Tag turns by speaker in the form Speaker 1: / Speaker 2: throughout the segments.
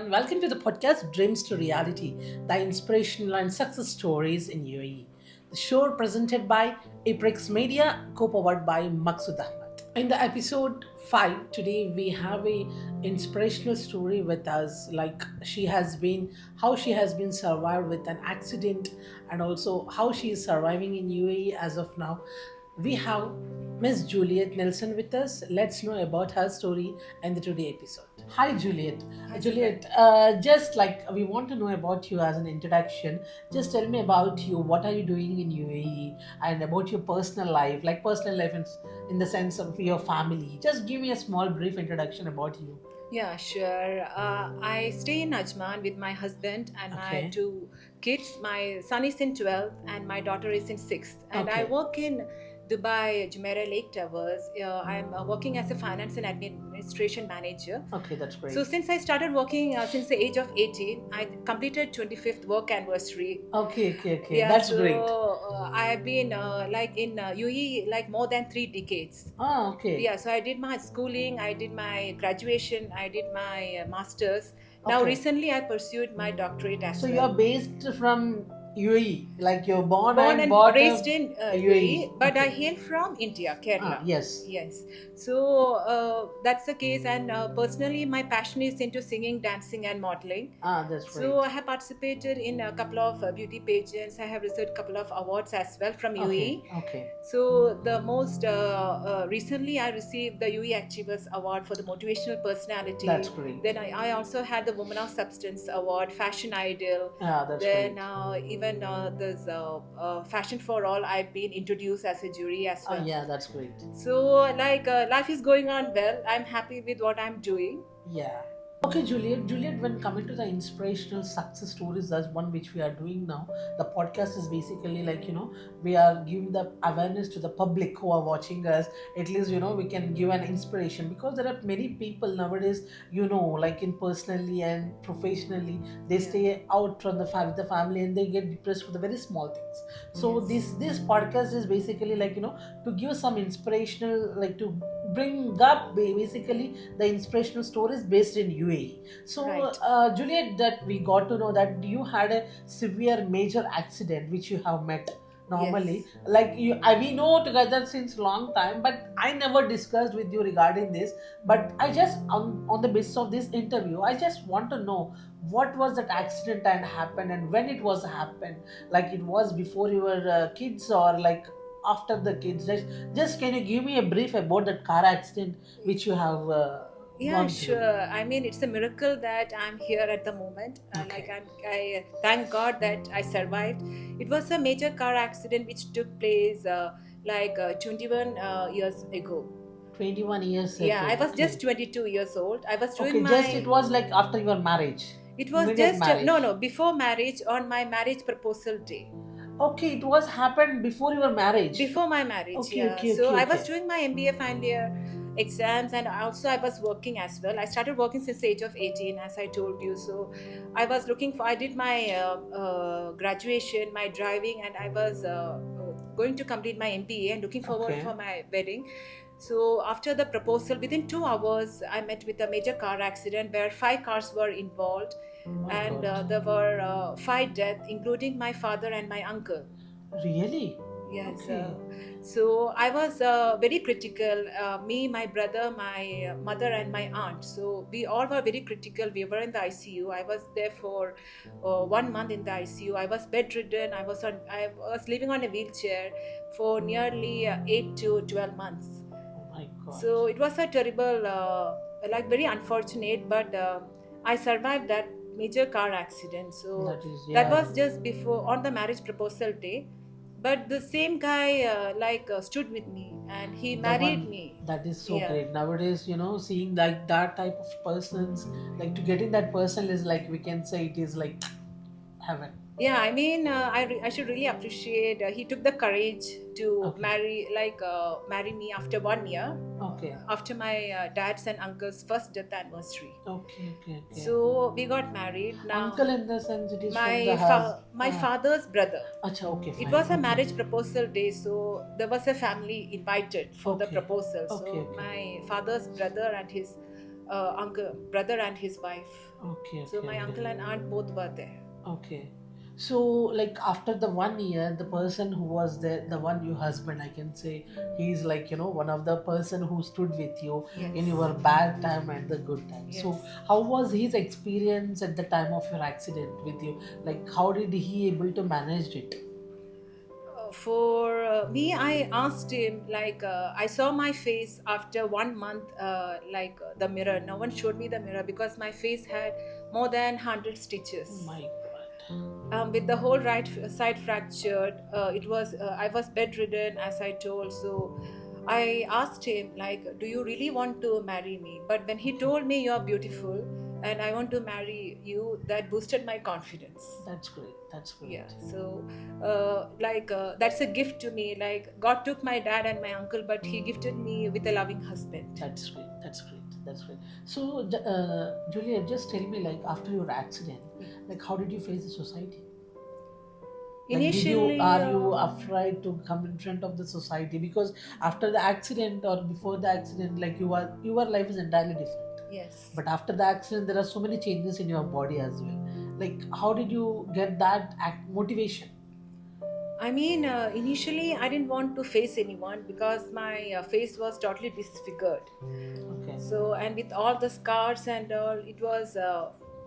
Speaker 1: everyone. Welcome to the podcast Dreams to Reality, the inspirational and success stories in UAE. The show presented by Aprix Media, co-powered by Maksud Ahmad. In the episode 5 today we have a inspirational story with us, like how she has been survived with an accident, and also how she is surviving in UAE as of now. We have Miss Juliet Nelson with us. Let's know about her story in the today episode. Hi, Juliet.
Speaker 2: Hi, Safar.
Speaker 1: Juliet, just like we want to know about you as an introduction, just tell me about you. What are you doing in UAE and about your personal life, like personal life in the sense of your family. Just give me a small brief introduction about you.
Speaker 2: Yeah, sure. I stay in Ajman with my husband and my
Speaker 1: Okay.
Speaker 2: two kids. My son is in 12th and my daughter is in 6th. And I
Speaker 1: Okay.
Speaker 2: work in Dubai Jumeirah Lake Towers. I'm working as a finance and administration manager.
Speaker 1: Okay, that's
Speaker 2: So
Speaker 1: great.
Speaker 2: since I started working since the age of 18, I completed 25th work anniversary.
Speaker 1: Okay, okay, okay.
Speaker 2: Yeah,
Speaker 1: That's
Speaker 2: so
Speaker 1: great.
Speaker 2: I have been like in UAE like more than 3 decades.
Speaker 1: Ah, okay.
Speaker 2: Yeah, so I did my schooling, I did my graduation, I did my masters. Now
Speaker 1: Okay.
Speaker 2: recently I pursued my doctorate
Speaker 1: So
Speaker 2: as
Speaker 1: you
Speaker 2: well.
Speaker 1: are based from UAE, like you're born
Speaker 2: Born
Speaker 1: and
Speaker 2: and
Speaker 1: bought
Speaker 2: raised
Speaker 1: a
Speaker 2: in
Speaker 1: UAE.
Speaker 2: UAE, but I
Speaker 1: Okay.
Speaker 2: hail from India, Kerala.
Speaker 1: Yes.
Speaker 2: Yes, so that's the case. And personally, my passion is into singing, dancing, and modeling.
Speaker 1: That's
Speaker 2: So
Speaker 1: great.
Speaker 2: I have participated in a couple of beauty pageants. I have received a couple of awards as well from
Speaker 1: Okay.
Speaker 2: UAE.
Speaker 1: Okay.
Speaker 2: So the most recently, I received the UE Achievers Award for the motivational
Speaker 1: That's
Speaker 2: personality.
Speaker 1: great.
Speaker 2: Then I also had the Woman of Substance Award, Fashion Idol.
Speaker 1: That's
Speaker 2: Then
Speaker 1: great.
Speaker 2: even there's Fashion for All. I've been introduced as a jury as well.
Speaker 1: Yeah, that's great.
Speaker 2: So like life is going on well. I'm happy with what I'm doing.
Speaker 1: Yeah. Okay, Juliet. Juliet, when coming to the inspirational success stories, that's one which we are doing now. The podcast is basically like, we are giving the awareness to the public who are watching us. At least, we can give an inspiration, because there are many people nowadays, like in personally and professionally, they
Speaker 2: Yeah.
Speaker 1: stay out from with the family, and they get depressed for the very small things. So
Speaker 2: Yes.
Speaker 1: this podcast is basically like, to give some inspirational, like to bring up basically the inspirational stories based in UAE. So,
Speaker 2: Right.
Speaker 1: Juliet, that we got to know that you had a severe major accident which you have met normally.
Speaker 2: Yes.
Speaker 1: Like we know together since long time, but I never discussed with you regarding this. But I just on the basis of this interview, I just want to know what was that accident and happened, and when it was happened. Like it was before you were kids, or like after the kids. Just can you give me a brief about that car accident which you have
Speaker 2: Yeah,
Speaker 1: gone through?
Speaker 2: sure. I mean, it's a miracle that I'm here at the moment.
Speaker 1: Okay.
Speaker 2: I thank God that I survived. It was a major car accident which took place 21 years ago.
Speaker 1: 21 years
Speaker 2: Yeah, I
Speaker 1: ago.
Speaker 2: was just
Speaker 1: Okay.
Speaker 2: 22 years old. I was doing
Speaker 1: Okay, just it
Speaker 2: my.
Speaker 1: was like after your marriage,
Speaker 2: It was
Speaker 1: immediate
Speaker 2: just no,
Speaker 1: marriage.
Speaker 2: no, before marriage on my marriage proposal day.
Speaker 1: Okay, it was happened before your marriage.
Speaker 2: Before my marriage,
Speaker 1: Okay,
Speaker 2: yeah.
Speaker 1: okay,
Speaker 2: So
Speaker 1: okay,
Speaker 2: I was
Speaker 1: okay.
Speaker 2: doing my MBA final year exams, and also I was working as well. I started working since the age of 18, as I told you. So I was looking for. I did my graduation, my driving, and I was going to complete my MBA and looking forward
Speaker 1: Okay.
Speaker 2: for my wedding. So after the proposal, within 2 hours, I met with a major car accident where 5 cars were involved,
Speaker 1: Oh my
Speaker 2: and
Speaker 1: God.
Speaker 2: there were 5 deaths, including my father and my uncle.
Speaker 1: Really?
Speaker 2: Yes.
Speaker 1: Okay.
Speaker 2: So I was very critical. Me, my brother, my mother, and my aunt. So we all were very critical. We were in the ICU. I was there for 1 month in the ICU. I was bedridden. I was living on a wheelchair for nearly 8 to 12 months.
Speaker 1: Oh my God.
Speaker 2: So it was a terrible, like very unfortunate, but I survived that major car accident. So
Speaker 1: That is,
Speaker 2: that
Speaker 1: yeah.
Speaker 2: was just before on the marriage proposal day. But the same guy stood with me and he
Speaker 1: The
Speaker 2: married
Speaker 1: one
Speaker 2: me.
Speaker 1: that is so
Speaker 2: Yeah.
Speaker 1: great nowadays, seeing like that type of persons, like to getting that person is like, we can say it is like heaven.
Speaker 2: Yeah, I mean, I should really appreciate. He took the courage to
Speaker 1: Okay.
Speaker 2: marry me after 1 year,
Speaker 1: Okay.
Speaker 2: after my dad's and uncle's first death anniversary.
Speaker 1: Okay. Okay. Okay.
Speaker 2: So we got married.
Speaker 1: Uncle
Speaker 2: Now
Speaker 1: in the sense it is from the house.
Speaker 2: my father's brother.
Speaker 1: Acha, okay,
Speaker 2: It
Speaker 1: fine.
Speaker 2: was a
Speaker 1: Okay.
Speaker 2: marriage proposal day, so there was a family invited for the
Speaker 1: Okay.
Speaker 2: proposal.
Speaker 1: Okay.
Speaker 2: So
Speaker 1: Okay.
Speaker 2: my father's brother and his uncle, brother, and his wife.
Speaker 1: Okay,
Speaker 2: So
Speaker 1: okay,
Speaker 2: my uncle
Speaker 1: okay.
Speaker 2: and aunt both were there.
Speaker 1: Okay. So, like after the 1 year, the person who was there, the one your husband, I can say, he's like, one of the person who stood with you
Speaker 2: Yes.
Speaker 1: in your bad time and the good time.
Speaker 2: Yes.
Speaker 1: So, how was his experience at the time of your accident with you? Like, how did he able to manage it?
Speaker 2: For me, I asked him, like, I saw my face after 1 month, the mirror. No one showed me the mirror because my face had more than 100 stitches.
Speaker 1: My God.
Speaker 2: With the whole right side fractured. I was bedridden, as I told. So I asked him, like, do you really want to marry me? But when he
Speaker 1: Okay.
Speaker 2: told me you're beautiful and I want to marry you, that boosted my confidence.
Speaker 1: That's great. That's great.
Speaker 2: Yeah. So that's a gift to me. Like, God took my dad and my uncle, but he gifted me with a loving husband.
Speaker 1: That's great. That's great. That's great. So, Juliet, just tell me, like, after your accident, like, how did you face the society? Like,
Speaker 2: Initially,
Speaker 1: are you afraid to come in front of the society? Because after the accident or before the accident, like, your life is entirely different.
Speaker 2: yes.
Speaker 1: But after the accident, there are so many changes in your body as well. Like, how did you get that motivation?
Speaker 2: I mean, initially I didn't want to face anyone because my face was totally disfigured.
Speaker 1: Okay.
Speaker 2: So, and with all the scars and all, it was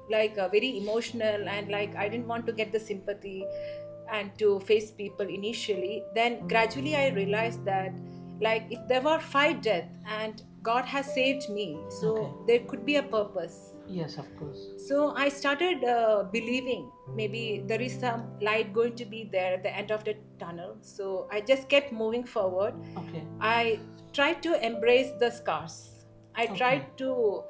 Speaker 2: very emotional, and like I didn't want to get the sympathy and to face people initially. Then gradually I realized that, like, if there were five deaths and God has saved me, so
Speaker 1: Okay.
Speaker 2: there could be a purpose.
Speaker 1: Yes, of course.
Speaker 2: So I started believing maybe there is some light going to be there at the end of the tunnel. So I just kept moving forward.
Speaker 1: Okay.
Speaker 2: I tried to embrace the scars. I
Speaker 1: Okay.
Speaker 2: tried to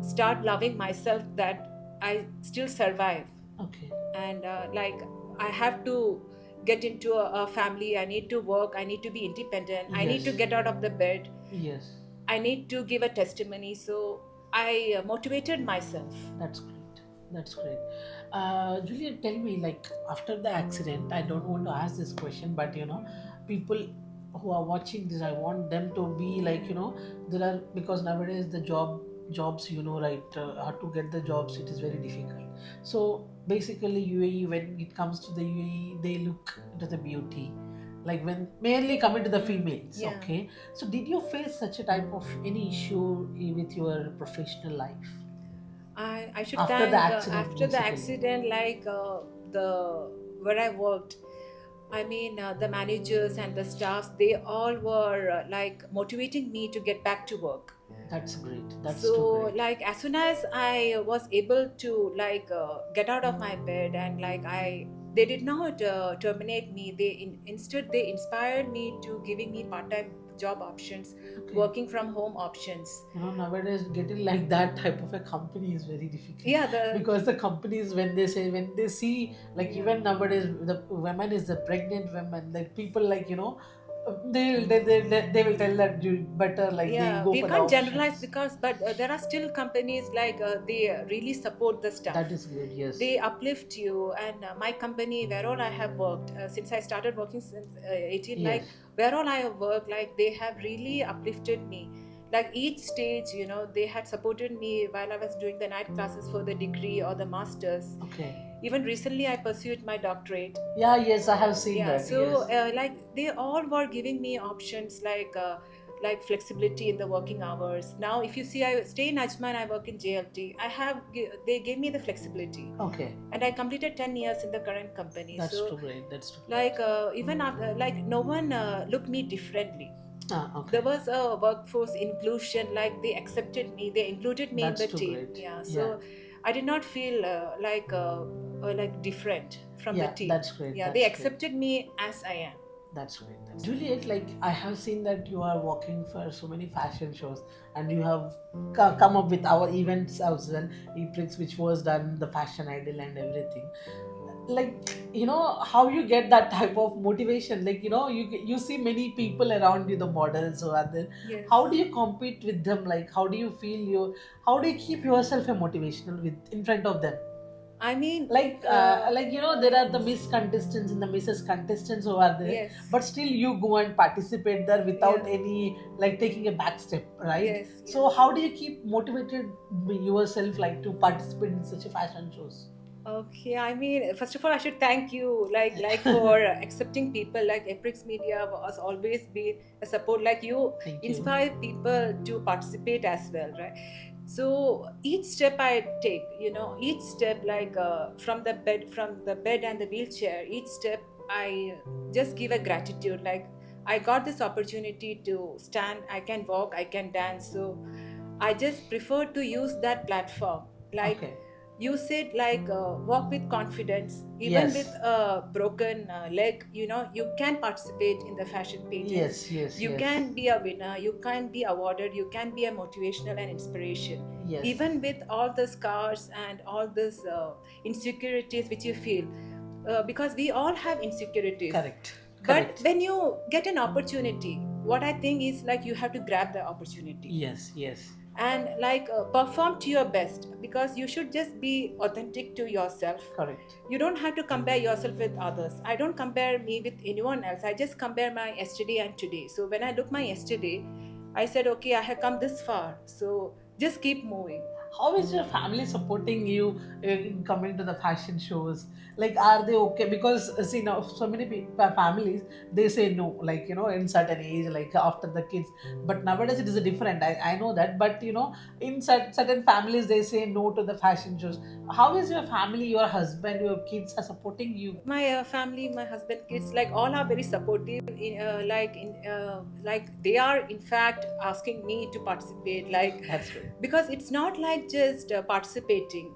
Speaker 2: start loving myself, that I still survive.
Speaker 1: Okay.
Speaker 2: And I have to get into a family. I need to work. I need to be independent. I need to
Speaker 1: Yes.
Speaker 2: get out of the bed.
Speaker 1: Yes.
Speaker 2: I need to give a testimony. So I motivated myself.
Speaker 1: That's great. That's great. Juliet, tell me, like, after the accident, I don't want to ask this question, but people who are watching this, I want them to be like, there are, because nowadays the jobs, right, how to get the jobs, it is very difficult. So basically, UAE, when it comes to the UAE, they look to the beauty. Like when mainly coming to the females,
Speaker 2: Yeah.
Speaker 1: okay. So did you face such a type of any issue with your professional life?
Speaker 2: I should
Speaker 1: After
Speaker 2: thank
Speaker 1: the accident,
Speaker 2: after the
Speaker 1: basically.
Speaker 2: accident, like the where I worked. I mean, the managers and the staffs, they all were motivating me to get back to work.
Speaker 1: That's great. That's
Speaker 2: So,
Speaker 1: too great.
Speaker 2: like, as soon as I was able to get out of my bed, and they did not terminate me. Instead they inspired me to giving me part-time job options,
Speaker 1: Okay.
Speaker 2: working from home options.
Speaker 1: Nowadays getting like that type of a company is very difficult.
Speaker 2: Yeah,
Speaker 1: Because the companies, when they see, like, even nowadays the woman is the pregnant woman, like people, like, they will tell that you better, like, they
Speaker 2: yeah,
Speaker 1: go
Speaker 2: we
Speaker 1: for the
Speaker 2: can't generalize
Speaker 1: options.
Speaker 2: because, but there are still companies they really support the staff.
Speaker 1: That is good. Yes.
Speaker 2: They uplift you. And my company, where all I have worked since I started working since 18,
Speaker 1: Yes.
Speaker 2: where all I have worked, like, they have really uplifted me. Like, each stage, they had supported me while I was doing the night classes for the degree or the masters.
Speaker 1: Okay.
Speaker 2: Even recently I pursued my doctorate.
Speaker 1: Yeah. Yes, I have seen
Speaker 2: Yeah,
Speaker 1: that.
Speaker 2: so
Speaker 1: Yes.
Speaker 2: they all were giving me options, like flexibility in the working hours. Now, if you see, I stay in Ajman, I work in JLT. They gave me the flexibility,
Speaker 1: Okay.
Speaker 2: and I completed 10 years in the current company.
Speaker 1: That's
Speaker 2: So,
Speaker 1: too great. That's too great.
Speaker 2: even after, no one looked me differently.
Speaker 1: Okay.
Speaker 2: There was a workforce inclusion, like they accepted me, they included me
Speaker 1: That's
Speaker 2: in the
Speaker 1: too
Speaker 2: team.
Speaker 1: great.
Speaker 2: Yeah, so I did not feel different from
Speaker 1: Yeah,
Speaker 2: the team.
Speaker 1: that's great.
Speaker 2: Yeah,
Speaker 1: That's
Speaker 2: they
Speaker 1: great.
Speaker 2: accepted me as I am.
Speaker 1: That's great. Juliet, like, I have seen that you are working for so many fashion shows, and you have come up with our events as well, EPRIX, which was done, the Fashion Idol and everything. Like, how you get that type of motivation? Like, you see many people around you, the models or other.
Speaker 2: Yes.
Speaker 1: How do you compete with them? Like, how do you feel how do you keep yourself a motivational with in front of them?
Speaker 2: I mean,
Speaker 1: like there are the Miss contestants and the Mrs. contestants who are there,
Speaker 2: yes,
Speaker 1: but still you go and participate there without
Speaker 2: yeah,
Speaker 1: any like taking a back step, right?
Speaker 2: yes, yes.
Speaker 1: So how do you keep motivated yourself like to participate in such a fashion shows?
Speaker 2: Okay, I mean, first of all, I should thank you, like for accepting people. Like Aprix Media has always been a support. Like you
Speaker 1: Thank you.
Speaker 2: inspire people to participate as well, right? So each step I take, each step, like from the bed and the wheelchair, each step I just give a gratitude. Like I got this opportunity to stand, I can walk, I can dance. So I just prefer to use that platform. Like
Speaker 1: Okay.
Speaker 2: you said, like walk with confidence, even with
Speaker 1: Yes.
Speaker 2: a broken leg. You can participate in the fashion pageants.
Speaker 1: Yes. Yes.
Speaker 2: You
Speaker 1: Yes.
Speaker 2: can be a winner, you can be awarded, you can be a motivational and inspiration,
Speaker 1: Yes.
Speaker 2: even with all the scars and all these insecurities which you feel, because we all have insecurities.
Speaker 1: Correct.
Speaker 2: But
Speaker 1: Correct.
Speaker 2: when you get an opportunity, what I think is like you have to grab the opportunity
Speaker 1: Yes. Yes.
Speaker 2: and like perform to your best, because you should just be authentic to yourself.
Speaker 1: Correct.
Speaker 2: You don't have to compare yourself with others. I don't compare me with anyone else. I just compare my yesterday and today. So when I look my yesterday, I said, okay, I have come this far, so just keep moving.
Speaker 1: How is your family supporting you in coming to the fashion shows? Like, are they okay? Because see now, so many families they say no, like in certain age, like after the kids. But nowadays it is different. I know that, but in certain families they say no to the fashion shows. How is your family, your husband, your kids are supporting you?
Speaker 2: My family, my husband, kids, like all are very supportive like they are in fact asking me to participate, like
Speaker 1: That's good.
Speaker 2: because it's not like just participating.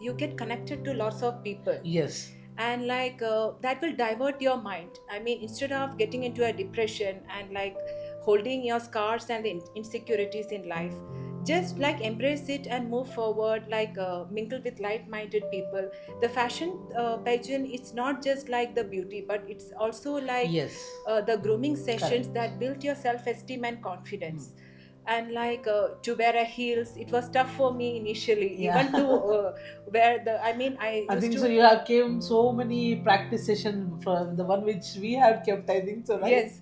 Speaker 2: You get connected to lots of people,
Speaker 1: Yes.
Speaker 2: and like that will divert your mind. I mean, instead of getting into a depression and like holding your scars and the insecurities in life, just like embrace it and move forward, like mingle with like-minded people. The fashion pageant, it's not just like the beauty, but it's also like
Speaker 1: Yes.
Speaker 2: the grooming sessions
Speaker 1: Correct.
Speaker 2: that build your self-esteem and
Speaker 1: Hmm.
Speaker 2: confidence. And like to wear a heels, it was tough for me initially,
Speaker 1: Yeah.
Speaker 2: even to wear the, I mean, I
Speaker 1: I
Speaker 2: used
Speaker 1: think so.
Speaker 2: to.
Speaker 1: You have came so many practice sessions from the one which we have kept. I think so, right?
Speaker 2: Yes,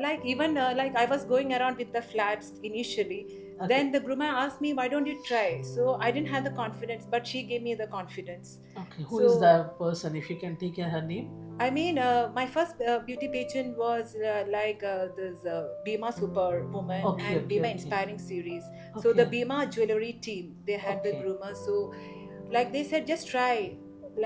Speaker 2: like even like I was going around with the flats initially.
Speaker 1: Okay.
Speaker 2: Then the groomer asked me, "Why don't you try?" So I didn't have the confidence, but she gave me the confidence.
Speaker 1: Okay. Who is
Speaker 2: So
Speaker 1: the person? If you can take her name.
Speaker 2: I mean, my first beauty pageant was like this Bima Superwoman
Speaker 1: Okay.
Speaker 2: and
Speaker 1: Okay.
Speaker 2: Bima
Speaker 1: Okay.
Speaker 2: Inspiring Series. So the
Speaker 1: Okay.
Speaker 2: Bima jewelry team, they had the
Speaker 1: Okay.
Speaker 2: groomer. So like they said, just try.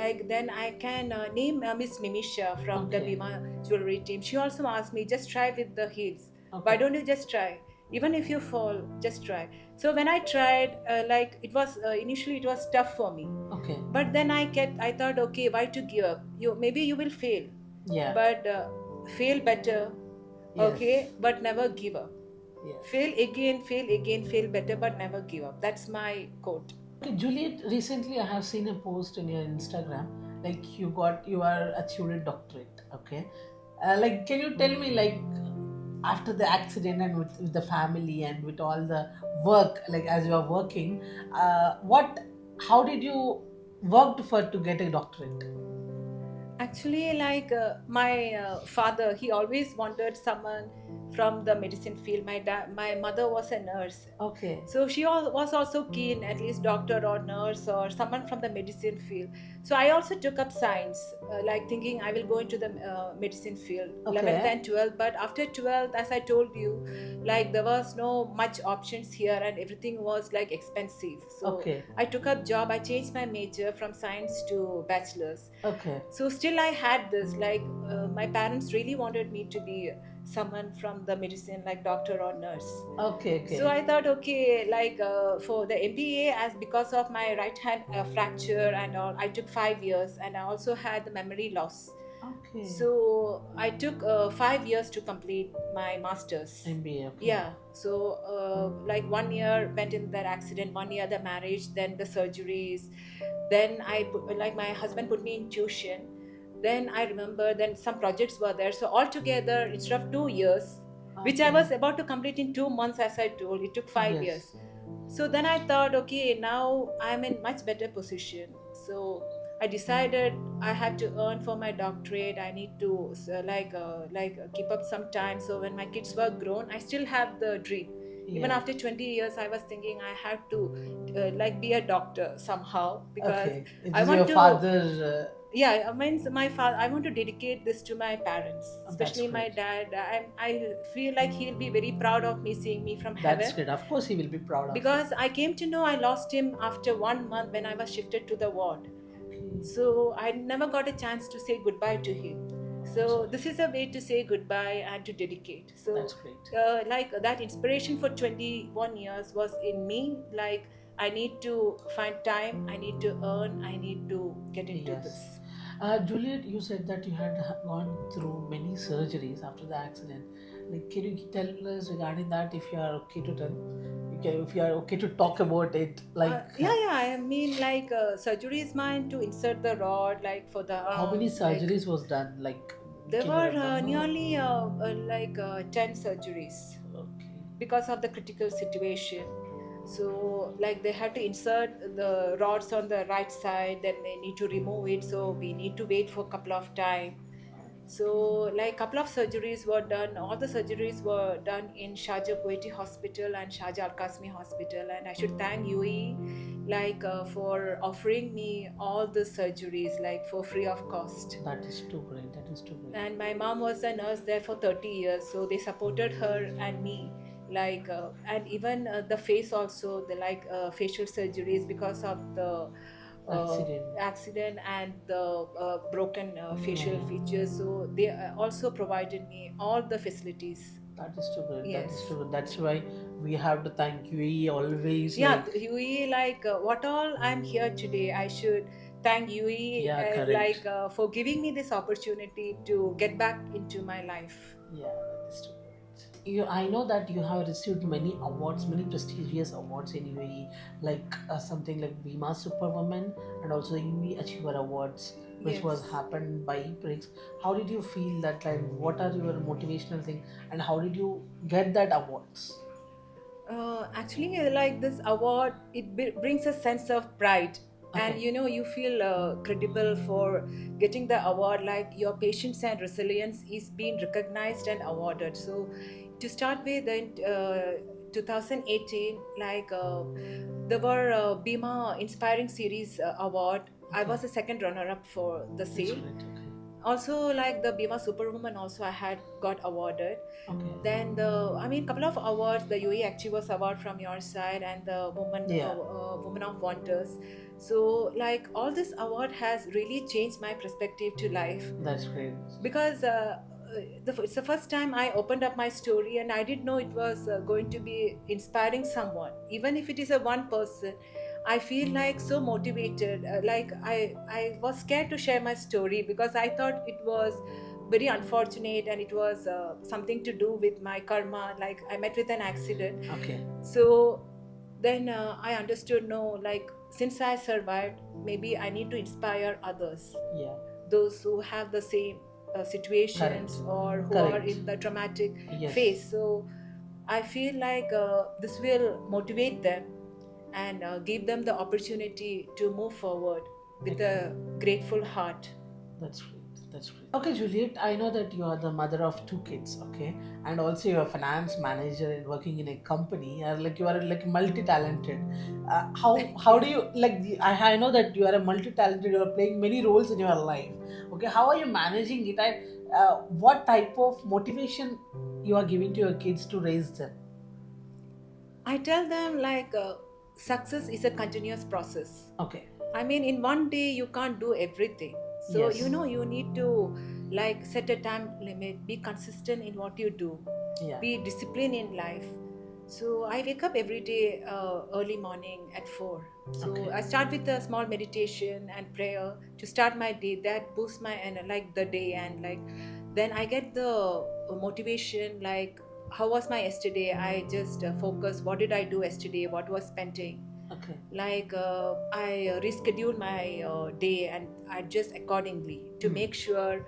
Speaker 2: Like then I can name Miss Nimisha from the
Speaker 1: Okay.
Speaker 2: Bima jewelry team. She also asked me, just try with the heels. Why
Speaker 1: Okay.
Speaker 2: don't you just try? Even if you fall, just try. So when I tried, like it was initially it was tough for me,
Speaker 1: Okay.
Speaker 2: but then I thought, okay, why to give up? Maybe you will fail,
Speaker 1: Yeah.
Speaker 2: but fail better,
Speaker 1: Yes.
Speaker 2: okay, but never give up.
Speaker 1: Yes.
Speaker 2: Fail again, fail again, fail better, but never give up. That's my quote.
Speaker 1: Okay, Juliet. Recently, I have seen a post in your Instagram. Like you are achieved a doctorate. Okay. Like, can you tell me like after the accident and with the family and with all the work, like as you are working, how did you worked for to get a doctorate?
Speaker 2: Actually, like my father, he always wanted someone from the medicine field. My mother was a nurse,
Speaker 1: Okay.
Speaker 2: so she was also keen, at least doctor or nurse or someone from the medicine field. So I also took up science, like thinking I will go into the medicine field, 11th
Speaker 1: Okay.
Speaker 2: and 12th. But after 12th, as I told you, like there was no much options here and everything was like expensive. So
Speaker 1: Okay.
Speaker 2: I took up job. I changed my major from science to bachelor's.
Speaker 1: Okay.
Speaker 2: So still I had this, like my parents really wanted me to be someone from the medicine, like doctor or nurse.
Speaker 1: Okay.
Speaker 2: So
Speaker 1: Okay.
Speaker 2: I thought, okay, like for the MBA, as because of my right hand fracture and all, I took 5 years, and I also had the memory loss.
Speaker 1: Okay.
Speaker 2: So I took 5 years to complete my masters.
Speaker 1: MBA. Okay.
Speaker 2: Yeah. So like 1 year went in that accident, 1 year the marriage, then the surgeries. Then like my husband put me in tuition. Then I remember then some projects were there. So altogether, instead of 2 years, which I
Speaker 1: Okay.
Speaker 2: was about to complete in 2 months, as I told, it took 5 years.
Speaker 1: Yes.
Speaker 2: So then I thought, okay, now I'm in much better position. So I decided I had to earn for my doctorate. I need to keep up some time. So when my kids were grown, I still have the dream. Even
Speaker 1: Yeah.
Speaker 2: after 20 years, I was thinking I have to be a doctor somehow, because
Speaker 1: Okay. It
Speaker 2: I
Speaker 1: is your
Speaker 2: want to.
Speaker 1: father.
Speaker 2: Yeah, I mean, my father. I want to dedicate this to my parents,
Speaker 1: That's
Speaker 2: especially my
Speaker 1: great.
Speaker 2: dad. I feel like he'll be very proud of me, seeing me from
Speaker 1: That's
Speaker 2: heaven,
Speaker 1: great. Of course, he will be proud of you.
Speaker 2: because I came to know I lost him after 1 month when I was shifted to the ward.
Speaker 1: Okay.
Speaker 2: So I never got a chance to say goodbye to him.
Speaker 1: I'm
Speaker 2: So
Speaker 1: sorry.
Speaker 2: this is a way to say goodbye and to dedicate.
Speaker 1: That's
Speaker 2: So
Speaker 1: great.
Speaker 2: like that inspiration for 21 years was in me. Like, I need to find time, I need to earn, I need to get into
Speaker 1: Yes.
Speaker 2: this.
Speaker 1: Juliet, you said that you had gone through many surgeries after the accident. Like, can you tell us regarding that if you are okay to tell? If you are okay to talk about it,
Speaker 2: Yeah, I mean, like, surgery is mine to insert the rod, like for the
Speaker 1: how many
Speaker 2: arms. Like,
Speaker 1: surgeries was done? Like,
Speaker 2: there
Speaker 1: can you
Speaker 2: were
Speaker 1: remember?
Speaker 2: nearly 10 surgeries
Speaker 1: Okay.
Speaker 2: because of the critical situation. So, like, they had to insert the rods on the right side, then they need to remove it. So we need to wait for a couple of time. So, like, couple of surgeries were done. All the surgeries were done in Sharjah Kuwaiti Hospital and Sharjah Al Qasmi Hospital. And I should thank UAE, like, for offering me all the surgeries, like, for free of cost.
Speaker 1: That is too great. That is too great.
Speaker 2: And my mom was a nurse there for 30 years, so they supported her and me, like, and even the face also, the like facial surgeries because of the uh,
Speaker 1: Accident.
Speaker 2: accident and the broken facial
Speaker 1: Yeah.
Speaker 2: features. So they also provided me all the facilities.
Speaker 1: That is too good. That is
Speaker 2: Yes.
Speaker 1: too good. That's why we have to thank UAE always.
Speaker 2: Yeah,
Speaker 1: Like,
Speaker 2: UE, like, what all I'm here today, I should thank UE,
Speaker 1: yeah, correct.
Speaker 2: for giving me this opportunity to get back into my life.
Speaker 1: Yeah, that is too great. I know that you have received many awards, many prestigious awards in UAE, like something like Bima Superwoman and also the UAE Achiever Awards, which was
Speaker 2: Yes.
Speaker 1: happened by Briggs. How did you feel that time? What are your motivational thing, and how did you get that awards?
Speaker 2: Actually, like, this award, it brings a sense of pride, and
Speaker 1: Okay.
Speaker 2: you feel credible for getting the award. Like, your patience and resilience is being recognized and awarded. So, to start with, in 2018, like, there were Bima Inspiring Series Award. I
Speaker 1: Okay.
Speaker 2: was the second runner-up for the
Speaker 1: That's
Speaker 2: same.
Speaker 1: great. Okay.
Speaker 2: Also, like, the Bima Superwoman, also I had got awarded.
Speaker 1: Okay.
Speaker 2: Then the, I mean, couple of awards, the UAE Achievers Award from your side, and the
Speaker 1: Yeah,
Speaker 2: Woman of Wonders. So, like, all this award has really changed my perspective to life,
Speaker 1: that's great.
Speaker 2: because it's the first time I opened up my story, and I didn't know it was going to be inspiring someone, even if it is a one person. I feel like so motivated. Like, I was scared to share my story because I thought it was very unfortunate, and it was something to do with my karma. Like, I met with an accident.
Speaker 1: Okay.
Speaker 2: So then I understood, no, like, since I survived, maybe I need to inspire others,
Speaker 1: Yeah.
Speaker 2: those who have the same
Speaker 1: Correct.
Speaker 2: situations, or who are
Speaker 1: Correct.
Speaker 2: in the traumatic
Speaker 1: Yes.
Speaker 2: phase. So I feel like this will motivate them and give them the opportunity to move forward with
Speaker 1: Okay.
Speaker 2: a grateful heart.
Speaker 1: That's great. That's great. Okay, Juliet, I know that you are the mother of two kids, okay, and also you're a finance manager and working in a company. Like, you are like multi-talented. How do you like? I know that you are a multi-talented. You are playing many roles in your life. Okay, how are you managing it? And what type of motivation you are giving to your kids to raise them?
Speaker 2: I tell them, like, success is a continuous process.
Speaker 1: Okay.
Speaker 2: I mean, in one day you can't do everything. So,
Speaker 1: Yes.
Speaker 2: you need to, like, set a time limit, be consistent in what you do,
Speaker 1: Yeah.
Speaker 2: be disciplined in life. So I wake up every day early morning at 4. So
Speaker 1: Okay.
Speaker 2: I start with a small meditation and prayer to start my day. That boosts my like the day, and like, then I get the motivation, like, how was my yesterday? I just focus, what did I do yesterday? What was pending?
Speaker 1: Okay.
Speaker 2: Like, I reschedule my day and adjust accordingly to make sure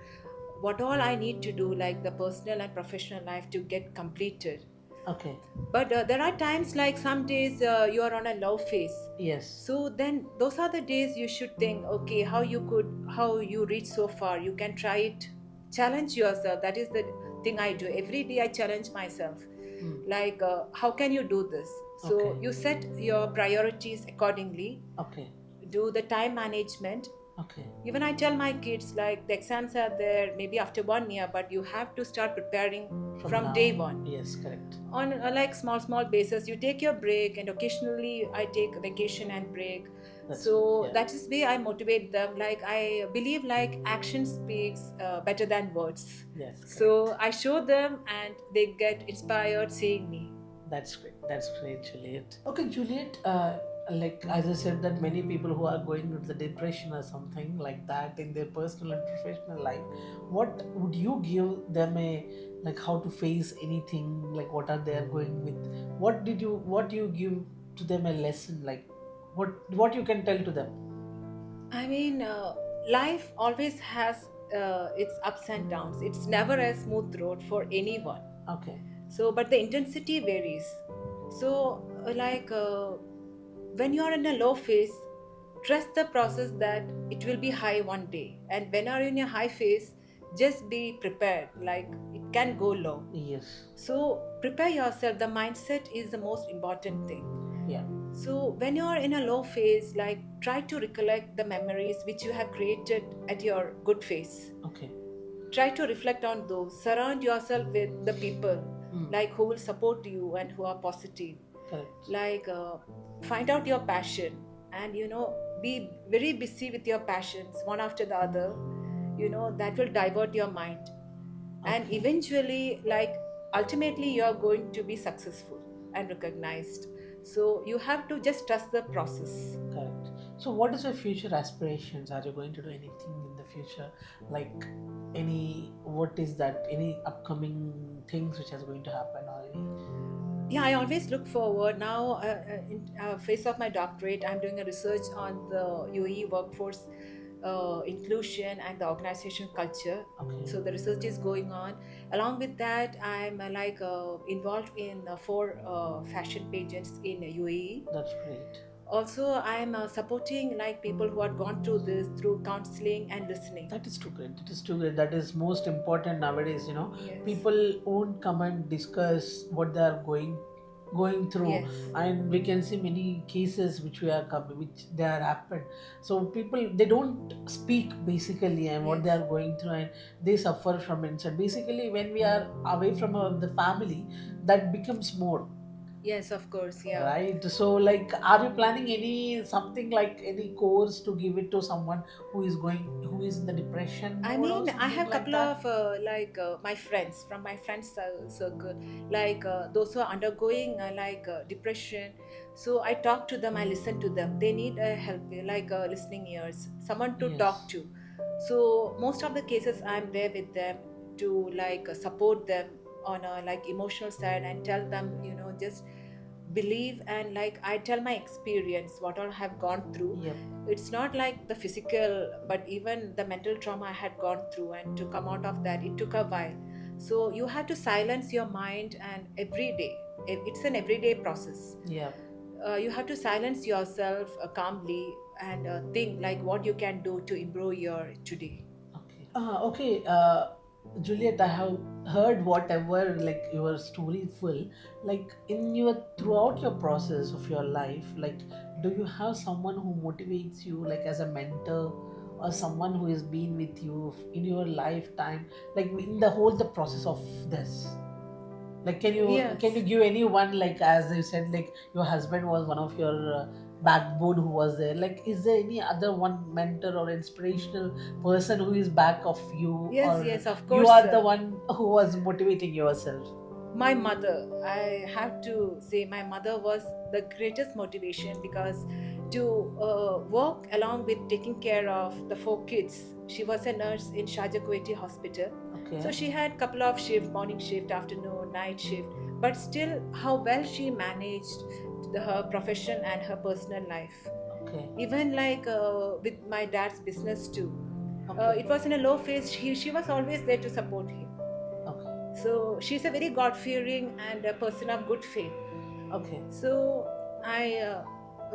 Speaker 2: what all I need to do, like the personal and professional life, to get completed.
Speaker 1: Okay.
Speaker 2: But there are times like some days you are on a low phase.
Speaker 1: Yes.
Speaker 2: So then those are the days you should think, okay, how you reach so far. You can try it, challenge yourself. That is the thing I do. Every day I challenge myself.
Speaker 1: Hmm.
Speaker 2: Like, how can you do this?
Speaker 1: Okay.
Speaker 2: So you set your priorities accordingly,
Speaker 1: Okay.
Speaker 2: do the time management.
Speaker 1: Okay.
Speaker 2: Even I tell my kids, like, the exams are there maybe after 1 year, but you have to start preparing from
Speaker 1: now.
Speaker 2: day one.
Speaker 1: Yes, correct.
Speaker 2: On a like small basis, you take your break, and occasionally I take vacation and break.
Speaker 1: That's
Speaker 2: So
Speaker 1: good, yeah.
Speaker 2: that is way I motivate them. Like, I believe like action speaks better than words.
Speaker 1: Yes, correct.
Speaker 2: So I show them, and they get inspired seeing me.
Speaker 1: That's great. That's great, Juliet. Okay, Juliet. Like as I said, that many people who are going into the depression or something like that in their personal and professional life, what would you give them a like how to face anything? Like what are they are going with? What do you give to them a lesson? Like what you can tell to them?
Speaker 2: I mean, life always has its ups and downs. It's never a smooth road for anyone.
Speaker 1: Okay.
Speaker 2: So, but the intensity varies. So, when you are in a low phase, trust the process that it will be high one day. And when you are in a high phase, just be prepared. Like, it can go low.
Speaker 1: Yes.
Speaker 2: So, prepare yourself. The mindset is the most important thing.
Speaker 1: Yeah.
Speaker 2: So when you're in a low phase, like, try to recollect the memories which you have created at your good phase.
Speaker 1: Okay.
Speaker 2: Try to reflect on those. Surround yourself with the people like who will support you and who are positive.
Speaker 1: Correct.
Speaker 2: Like, find out your passion, and be very busy with your passions one after the other. That will divert your mind, and
Speaker 1: Okay.
Speaker 2: eventually, like, ultimately you are going to be successful and recognized. So you have to just trust the process.
Speaker 1: Correct. So, what is your future aspirations? Are you going to do anything in the future? Like, what is that? Any upcoming things which is going to happen, or any?
Speaker 2: Yeah, I always look forward. Now, in face of my doctorate, I'm doing a research on the UAE workforce inclusion and the organization culture.
Speaker 1: Okay.
Speaker 2: So the research is going on. Along with that, I'm involved in 4 fashion pageants in UAE.
Speaker 1: That's great.
Speaker 2: Also, I'm supporting like people who have gone through this through counseling and listening.
Speaker 1: That is too great. That is too great. That is most important nowadays.
Speaker 2: Yes.
Speaker 1: People won't come and discuss what they are going through,
Speaker 2: Yes.
Speaker 1: and we can see many cases which they are happened. So people they don't speak basically, and what they
Speaker 2: Yes.
Speaker 1: are going through, and they suffer from inside. Basically, when we are away from the family, that becomes more.
Speaker 2: Yes, of course. Yeah.
Speaker 1: Right. So, like, are you planning something like any course to give it to someone who is in the depression
Speaker 2: I
Speaker 1: mode or
Speaker 2: mean, I
Speaker 1: something
Speaker 2: have
Speaker 1: like
Speaker 2: couple
Speaker 1: that?
Speaker 2: of my friends from my friends circle, like those who are undergoing depression. So I talk to them, I listen to them. They need help, like listening ears, someone to talk
Speaker 1: Yes.
Speaker 2: to. So most of the cases, I'm there with them to support them on a like emotional side, and tell them, just believe, and like I tell my experience, what all I have gone through.
Speaker 1: Yep.
Speaker 2: It's not like the physical, but even the mental trauma I had gone through, and to come out of that, it took a while. So you have to silence your mind, and every day, it's an everyday process.
Speaker 1: Yeah.
Speaker 2: You have to silence yourself calmly, and think like what you can do to improve your today.
Speaker 1: Okay. Okay. Juliet, I have heard whatever like your story full. Like in your throughout your process of your life, like do you have someone who motivates you, like as a mentor, or someone who has been with you in your lifetime, like in the whole the process of this? Like, can you
Speaker 2: Yes.
Speaker 1: give anyone, like as you said, like your husband was one of your backbone who was there. Like, is there any other one mentor or inspirational person who is back of you,
Speaker 2: Yes,
Speaker 1: or
Speaker 2: yes, of
Speaker 1: you
Speaker 2: course.
Speaker 1: are the one who was motivating yourself?
Speaker 2: My mother, I have to say, my mother was the greatest motivation, because to work along with taking care of the 4 kids, she was a nurse in Sharjah Kuwaiti hospital.
Speaker 1: Okay.
Speaker 2: So she had couple of shift, morning shift, afternoon, night shift, but still how well she managed her profession and her personal life.
Speaker 1: Okay.
Speaker 2: Even like with my dad's business too.
Speaker 1: Okay.
Speaker 2: It was in a low phase, she was always there to support him.
Speaker 1: Okay.
Speaker 2: So she's a very God-fearing and a person of good faith.
Speaker 1: Okay.
Speaker 2: So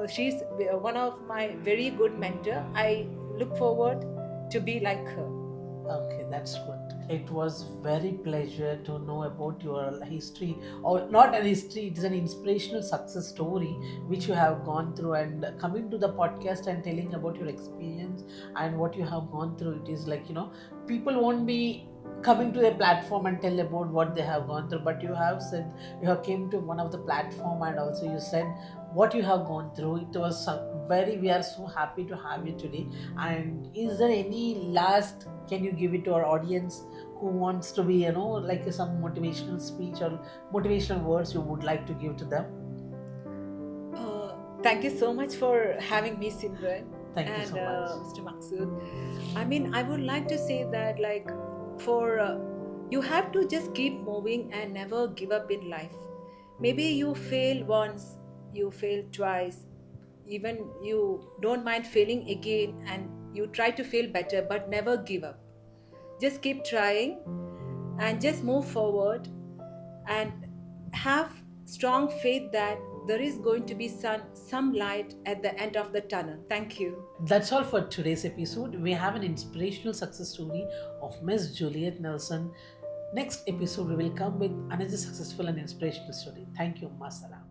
Speaker 2: she's one of my very good mentor. I look forward to be like her.
Speaker 1: Okay, that's good. It was very pleasure to know about your history, or not an history. It is an inspirational success story which you have gone through, and coming to the podcast and telling about your experience and what you have gone through. It is like, people won't be coming to a platform and tell about what they have gone through, but you have said, you have came to one of the platform, and also you said what you have gone through. It was we are so happy to have you today. And is there any last, can you give it to our audience who wants to be, like some motivational speech or motivational words you would like to give to them?
Speaker 2: Thank you so much for having me, Simran.
Speaker 1: Thank you
Speaker 2: And
Speaker 1: so much.
Speaker 2: Mr. Maksud. I mean, I would like to say that, like, for you have to just keep moving and never give up in life. Maybe you fail once, you fail twice, even you don't mind failing again, and you try to fail better, but never give up. Just keep trying and just move forward and have strong faith that there is going to be some light at the end of the tunnel. Thank you.
Speaker 1: That's all for today's episode. We have an inspirational success story of Miss Juliet Nelson. Next episode, we will come with another successful and inspirational story. Thank you. Masalam.